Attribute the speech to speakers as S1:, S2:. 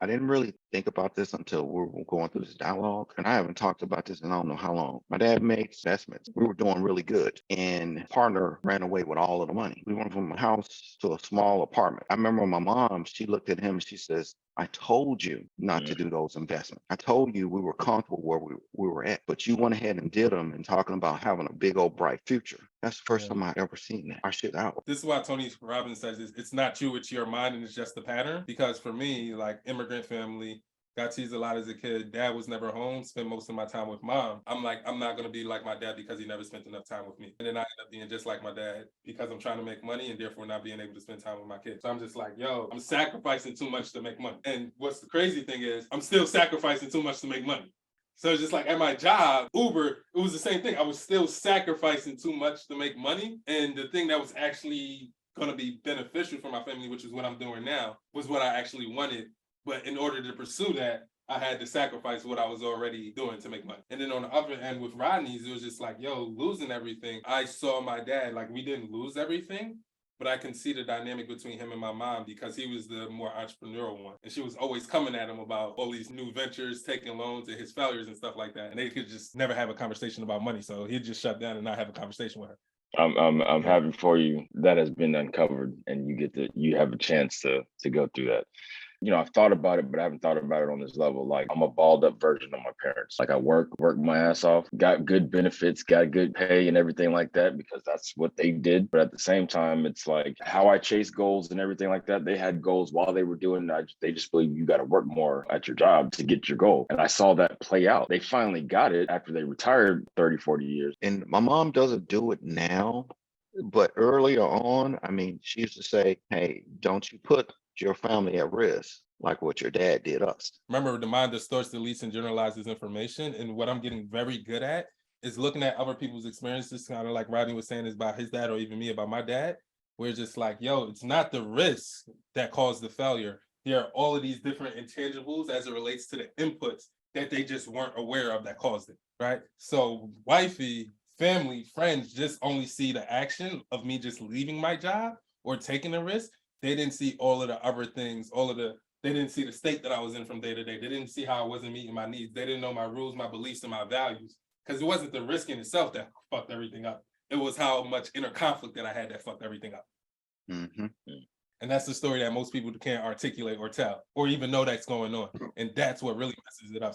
S1: I didn't really think about this until we were going through this dialogue, and I haven't talked about this in I don't know how long. My dad made investments. We were doing really good, and partner ran away with all of the money. We went from a house to a small apartment. I remember my mom, she looked at him and she says, I told you not to do those investments. I told you we were comfortable where we were at, but you went ahead and did them and talking about having a big old bright future. That's the first time I ever seen that. I shit out.
S2: This is why Tony Robbins says it's not you, it's your mind, and it's just the pattern. Because for me, like immigrant family, got teased a lot as a kid. Dad was never home, spent most of my time with mom. I'm like, I'm not gonna be like my dad because he never spent enough time with me. And then I end up being just like my dad because I'm trying to make money and therefore not being able to spend time with my kids. So I'm just like, yo, I'm sacrificing too much to make money. And what's the crazy thing is I'm still sacrificing too much to make money. So it's just like at my job, Uber, it was the same thing. I was still sacrificing too much to make money. And the thing that was actually going to be beneficial for my family, which is what I'm doing now, was what I actually wanted. But in order to pursue that, I had to sacrifice what I was already doing to make money. And then on the other end with Rodney's, it was just like, yo, losing everything. I saw my dad, like we didn't lose everything, but I can see the dynamic between him and my mom because he was the more entrepreneurial one. And she was always coming at him about all these new ventures, taking loans and his failures and stuff like that. And they could just never have a conversation about money. So he'd just shut down and not have a conversation with her.
S3: I'm happy for you that has been uncovered and you have a chance to go through that. I've thought about it, but I haven't thought about it on this level. Like I'm a balled up version of my parents. Like I work my ass off, got good benefits, got good pay and everything like that because that's what they did. But at the same time, it's like how I chase goals and everything like that. They had goals while they were doing that. They just believe you got to work more at your job to get your goal. And I saw that play out. They finally got it after they retired 30, 40 years.
S1: And my mom doesn't do it now, but earlier on, I mean, she used to say, hey, don't you put your family at risk like what your dad did us.
S2: Remember, the mind distorts, deletes, and generalizes information. And what I'm getting very good at is looking at other people's experiences, kind of like Rodney was saying is about his dad or even me about my dad, where it's just like, yo, it's not the risk that caused the failure. There are all of these different intangibles as it relates to the inputs that they just weren't aware of that caused it, right? So wifey, family, friends just only see the action of me just leaving my job or taking a risk. They didn't see all of the other things, they didn't see the state that I was in from day to day. They didn't see how I wasn't meeting my needs. They didn't know my rules, my beliefs, and my values. Because it wasn't the risk in itself that fucked everything up. It was how much inner conflict that I had that fucked everything up.
S1: Mm-hmm.
S2: And that's the story that most people can't articulate or tell, or even know that's going on. And that's what really messes it up.